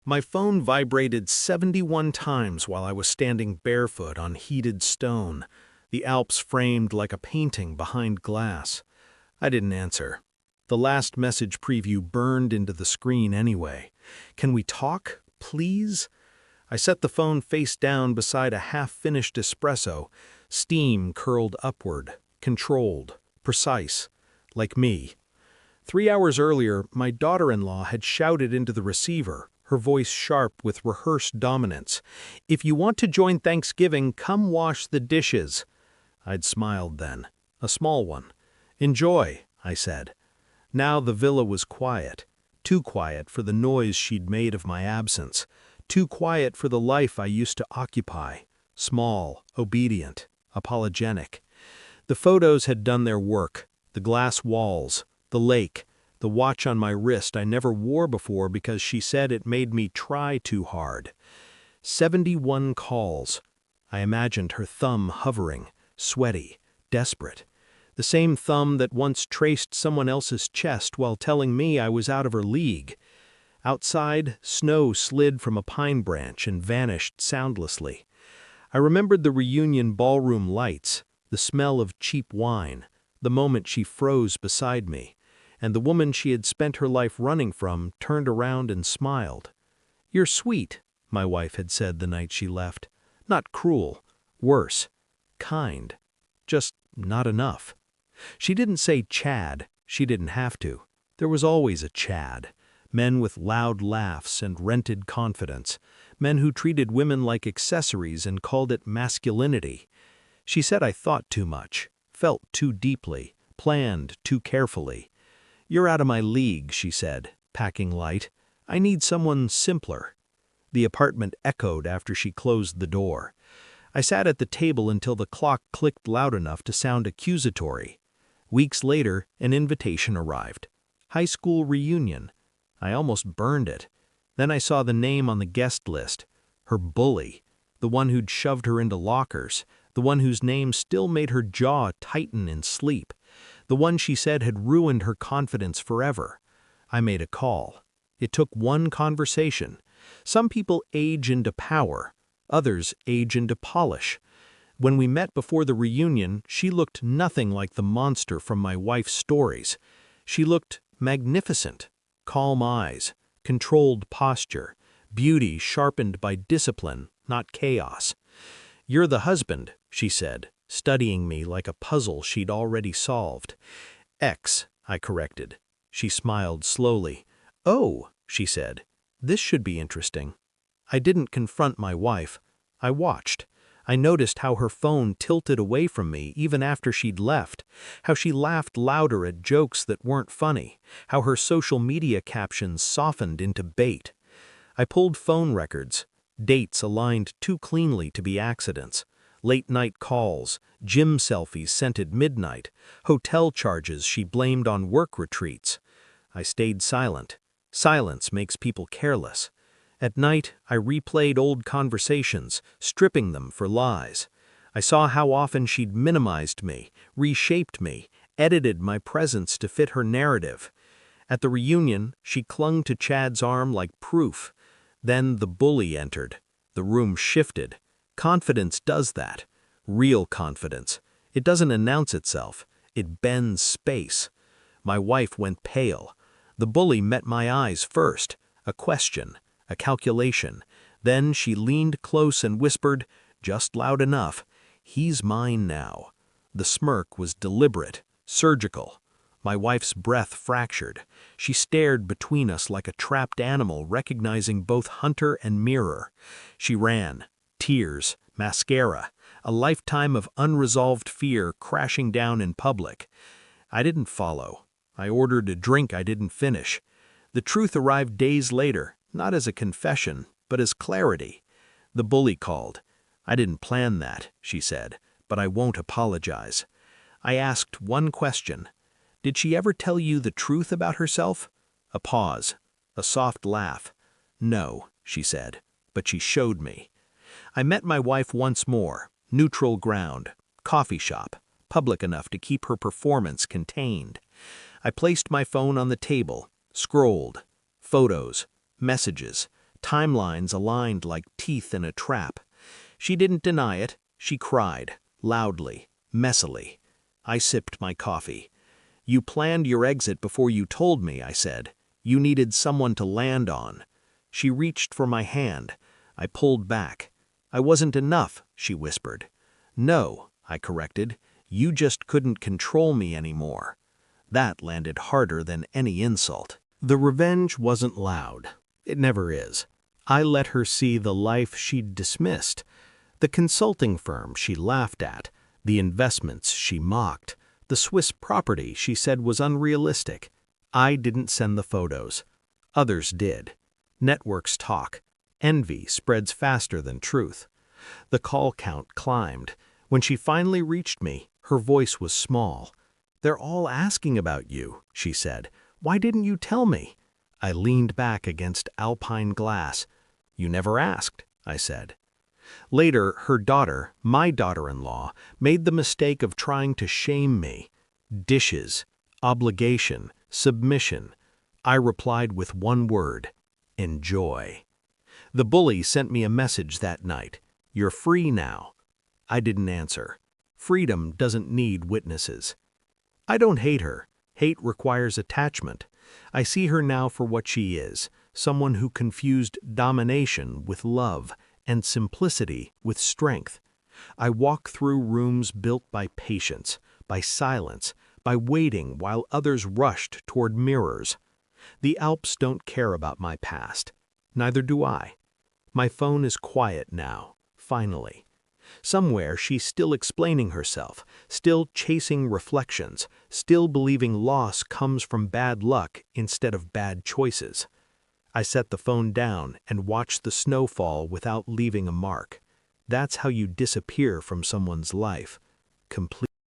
My phone vibrated 71 times while I was standing barefoot on heated stone, the Alps framed like a painting behind glass. I didn't answer. The last message preview burned into the screen anyway. Can we talk, please? I set the phone face down beside a half-finished espresso, steam curled upward, controlled, precise, like me. 3 hours earlier, my daughter-in-law had shouted into the receiver, her voice sharp with rehearsed dominance. "If you want to join Thanksgiving, come wash the dishes." I'd smiled then, a small one. "Enjoy," I said. Now the villa was quiet, too quiet for the noise she'd made of my absence, too quiet for the life I used to occupy, small, obedient, apologetic. The photos had done their work, the glass walls, the lake, the watch on my wrist I never wore before because she said it made me try too hard. 71 calls. I imagined her thumb hovering, sweaty, desperate. The same thumb that once traced someone else's chest while telling me I was out of her league. Outside, snow slid from a pine branch and vanished soundlessly. I remembered the reunion ballroom lights, the smell of cheap wine, the moment she froze beside me, and the woman she had spent her life running from turned around and smiled. "You're sweet," my wife had said the night she left. "Not cruel. Worse. Kind. Just not enough." She didn't say Chad. She didn't have to. There was always a Chad. Men with loud laughs and rented confidence. Men who treated women like accessories and called it masculinity. She said I thought too much, felt too deeply, planned too carefully. "You're out of my league," she said, packing light. "I need someone simpler." The apartment echoed after she closed the door. I sat at the table until the clock clicked loud enough to sound accusatory. Weeks later, an invitation arrived. High school reunion. I almost burned it. Then I saw the name on the guest list. Her bully. The one who'd shoved her into lockers. The one whose name still made her jaw tighten in sleep. The one she said had ruined her confidence forever. I made a call. It took one conversation. Some people age into power. Others age into polish. When we met before the reunion, she looked nothing like the monster from my wife's stories. She looked magnificent. Calm eyes, controlled posture, beauty sharpened by discipline, not chaos. "You're the husband," she said, studying me like a puzzle she'd already solved. "Ex," I corrected. She smiled slowly. "Oh," she said, "this should be interesting." I didn't confront my wife. I watched. I noticed how her phone tilted away from me even after she'd left, how she laughed louder at jokes that weren't funny, how her social media captions softened into bait. I pulled phone records, dates aligned too cleanly to be accidents, late-night calls, gym selfies sent at midnight, hotel charges she blamed on work retreats. I stayed silent. Silence makes people careless. At night, I replayed old conversations, stripping them for lies. I saw how often she'd minimized me, reshaped me, edited my presence to fit her narrative. At the reunion, she clung to Chad's arm like proof. Then the bully entered. The room shifted. Confidence does that. Real confidence. It doesn't announce itself. It bends space. My wife went pale. The bully met my eyes first. A question. A calculation. Then she leaned close and whispered, just loud enough, "He's mine now." The smirk was deliberate, surgical. My wife's breath fractured. She stared between us like a trapped animal recognizing both hunter and mirror. She ran. Tears, mascara, a lifetime of unresolved fear crashing down in public. I didn't follow. I ordered a drink I didn't finish. The truth arrived days later. Not as a confession, but as clarity. The bully called. "I didn't plan that," she said, "but I won't apologize." I asked one question. "Did she ever tell you the truth about herself?" A pause. A soft laugh. "No," she said, "but she showed me." I met my wife once more. Neutral ground. Coffee shop. Public enough to keep her performance contained. I placed my phone on the table. Scrolled. Photos. Messages, timelines aligned like teeth in a trap. She didn't deny it. She cried, loudly, messily. I sipped my coffee. "You planned your exit before you told me," I said. "You needed someone to land on." She reached for my hand. I pulled back. "I wasn't enough," she whispered. "No," I corrected. "You just couldn't control me anymore." That landed harder than any insult. The revenge wasn't loud. It never is. I let her see the life she'd dismissed, the consulting firm she laughed at, the investments she mocked, the Swiss property she said was unrealistic. I didn't send the photos. Others did. Networks talk. Envy spreads faster than truth. The call count climbed. When she finally reached me, her voice was small. "They're all asking about you," she said. "Why didn't you tell me?" I leaned back against alpine glass. "You never asked," I said. Later, her daughter, my daughter-in-law, made the mistake of trying to shame me. Dishes, obligation, submission. I replied with one word: enjoy. The bully sent me a message that night. "You're free now." I didn't answer. Freedom doesn't need witnesses. I don't hate her. Hate requires attachment. I see her now for what she is, someone who confused domination with love and simplicity with strength. I walk through rooms built by patience, by silence, by waiting while others rushed toward mirrors. The Alps don't care about my past. Neither do I. My phone is quiet now, finally. Somewhere she's still explaining herself, still chasing reflections, still believing loss comes from bad luck instead of bad choices. I set the phone down and watched the snow fall without leaving a mark. That's how you disappear from someone's life. Complete.